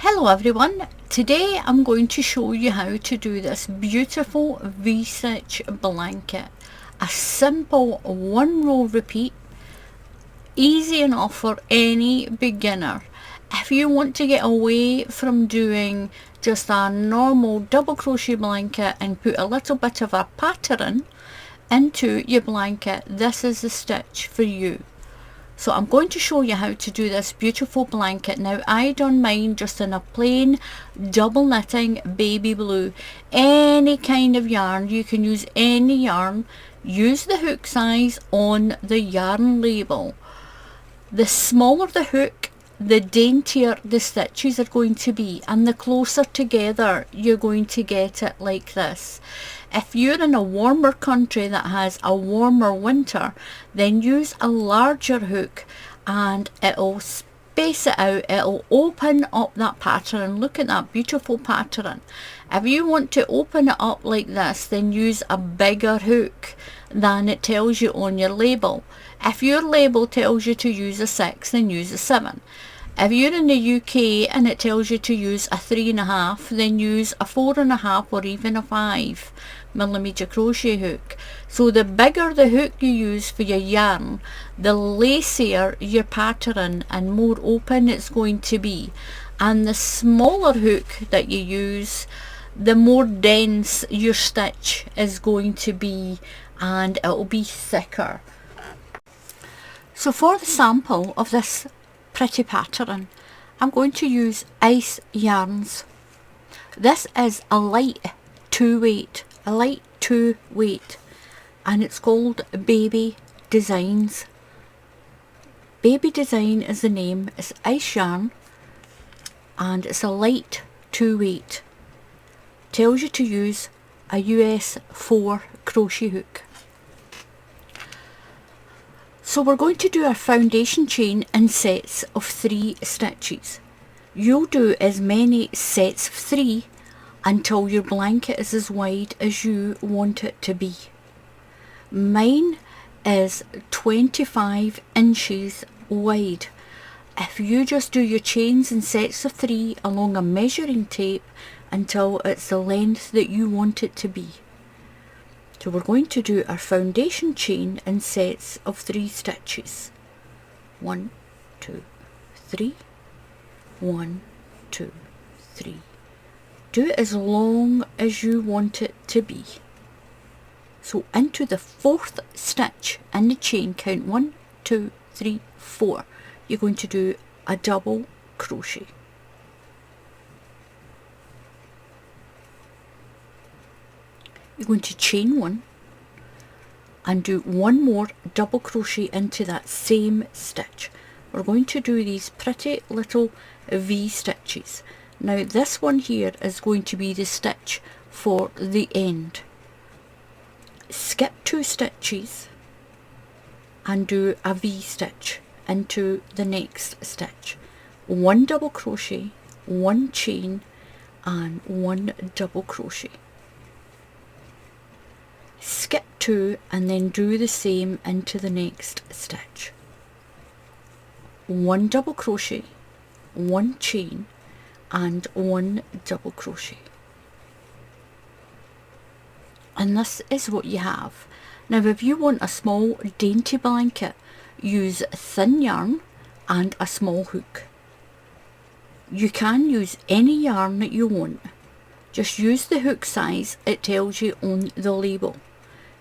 Hello everyone, today I'm going to show you how to do this beautiful V-stitch blanket. A simple one row repeat, easy enough for any beginner. If you want to get away from doing just a normal double crochet blanket and put a little bit of a pattern into your blanket, this is the stitch for you. So I'm going to show you how to do this beautiful blanket. Now I done mine just in a plain double knitting baby blue. Any kind of yarn, you can use any yarn. Use the hook size on the yarn label. The smaller the hook, the daintier the stitches are going to be, and the closer together you're going to get it like this. If you're in a warmer country that has a warmer winter, then use a larger hook and it'll space it out, it'll open up that pattern. Look at that beautiful pattern. If you want to open it up like this, then use a bigger hook than it tells you on your label. If your label tells you to use a 6, then use a 7. If you're in the UK and it tells you to use a 3.5, then use a 4.5 or even a 5mm crochet hook. So the bigger the hook you use for your yarn, the lacier your pattern and more open it's going to be. And the smaller hook that you use, the more dense your stitch is going to be and it'll be thicker. So for the sample of this pretty pattern, I'm going to use ice yarns. This is a light 2 weight, and it's called Baby Designs. Baby Design is the name. It's ice yarn and it's a light 2 weight. Tells you to use a US 4 crochet hook. So we're going to do our foundation chain in sets of 3 stitches. You'll do as many sets of 3 until your blanket is as wide as you want it to be. Mine is 25 inches wide. If you just do your chains in sets of 3 along a measuring tape until it's the length that you want it to be. So we're going to do our foundation chain in sets of 3 stitches. 1, 2, 3. 1, 2, 3. Do it as long as you want it to be. So into the 4th stitch in the chain, count 1, 2, 3, 4. You're going to do a double crochet. You're going to chain 1 and do 1 more double crochet into that same stitch. We're going to do these pretty little V stitches. Now this one here is going to be the stitch for the end. Skip 2 stitches and do a V stitch into the next stitch. 1 double crochet, 1 chain and 1 double crochet. Skip 2 and then do the same into the next stitch. 1 double crochet, 1 chain and 1 double crochet. And this is what you have. Now if you want a small dainty blanket, use thin yarn and a small hook. You can use any yarn that you want. Just use the hook size it tells you on the label.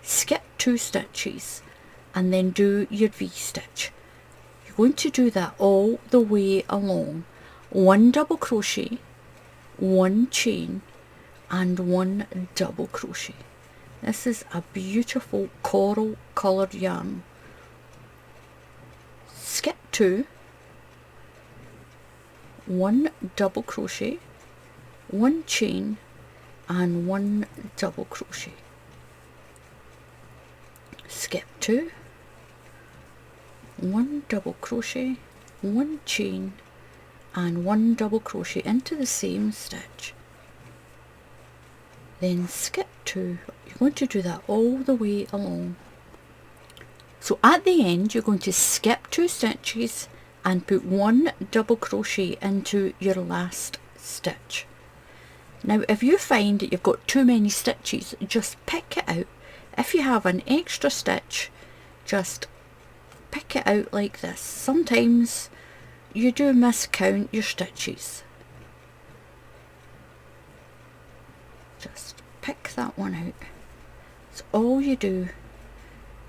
Skip 2 stitches and then do your V stitch. You're going to do that all the way along. 1 double crochet, 1 chain and 1 double crochet. This is a beautiful coral coloured yarn. Skip 2, 1 double crochet, 1 chain and 1 double crochet. Skip 2, 1 double crochet, 1 chain and 1 double crochet into the same stitch. Then skip 2. You're going to do that all the way along. So at the end you're going to skip 2 stitches and put 1 double crochet into your last stitch. Now if you find that you've got too many stitches, just pick it out. If you have an extra stitch, just pick it out like this. Sometimes you do miscount your stitches. Just pick that one out. That's all you do,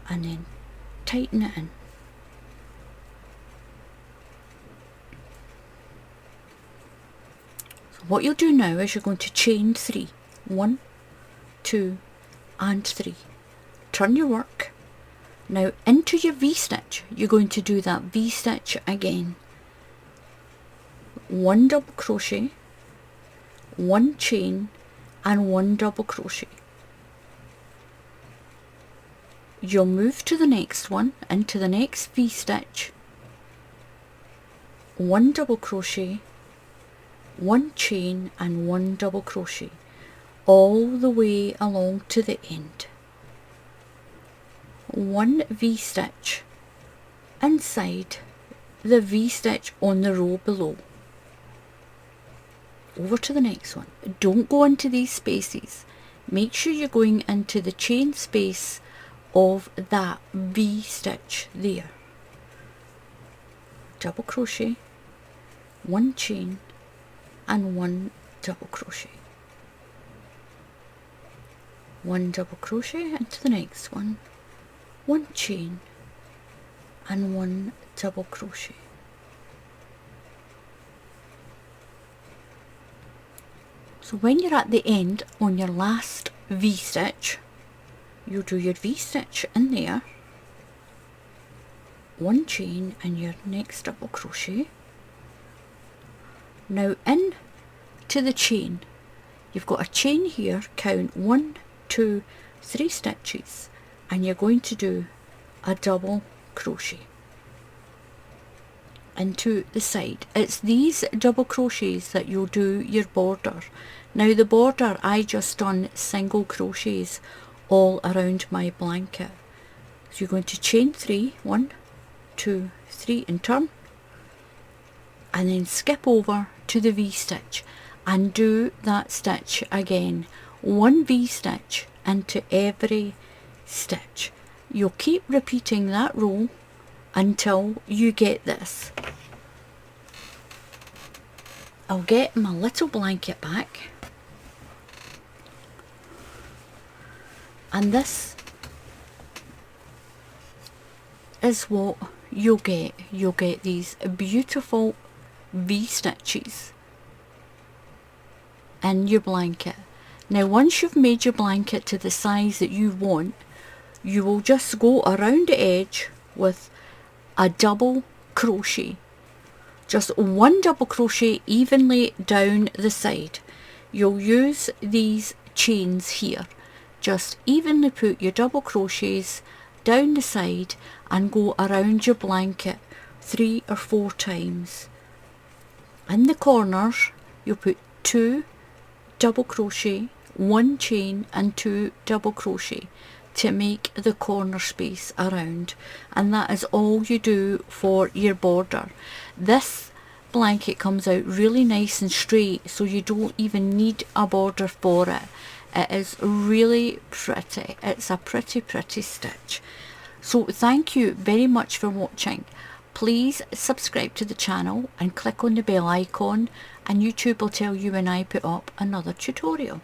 and then tighten it in. So what you'll do now is you're going to chain 3. 1, 2 and 3. Turn your work. Now into your V-stitch, you're going to do that V-stitch again. 1 double crochet, 1 chain and 1 double crochet. You'll move to the next one, into the next V-stitch, 1 double crochet, 1 chain and 1 double crochet, all the way along to the end. 1 V-stitch inside the V-stitch on the row below. Over to the next one. Don't go into these spaces. Make sure you're going into the chain space of that V-stitch there. Double crochet, 1 chain and 1 double crochet. 1 double crochet into the next one, 1 chain and 1 double crochet. So when you're at the end on your last V-stitch, you'll do your V-stitch in there, 1 chain and your next double crochet. Now in to the chain, you've got a chain here, count 1, 2, 3 stitches, and you're going to do a double crochet into the side. It's these double crochets that you'll do your border. Now the border, I just done single crochets all around my blanket. So you're going to chain 3, 1, 2, 3 and turn, and then skip over to the V-stitch and do that stitch again. 1 V-stitch into every stitch. You'll keep repeating that row until you get this. I'll get my little blanket back, and this is what you'll get. You'll get these beautiful V-stitches in your blanket. Now once you've made your blanket to the size that you want, you will just go around the edge with a double crochet. Just 1 double crochet evenly down the side. You'll use these chains here. Just evenly put your double crochets down the side and go around your blanket 3 or 4 times. In the corners you'll put 2 double crochet, 1 chain and 2 double crochet to make the corner space around, and that is all you do for your border. This blanket comes out really nice and straight, so you don't even need a border for it. It is really pretty. It's a pretty stitch. So thank you very much for watching. Please subscribe to the channel and click on the bell icon, and YouTube will tell you when I put up another tutorial.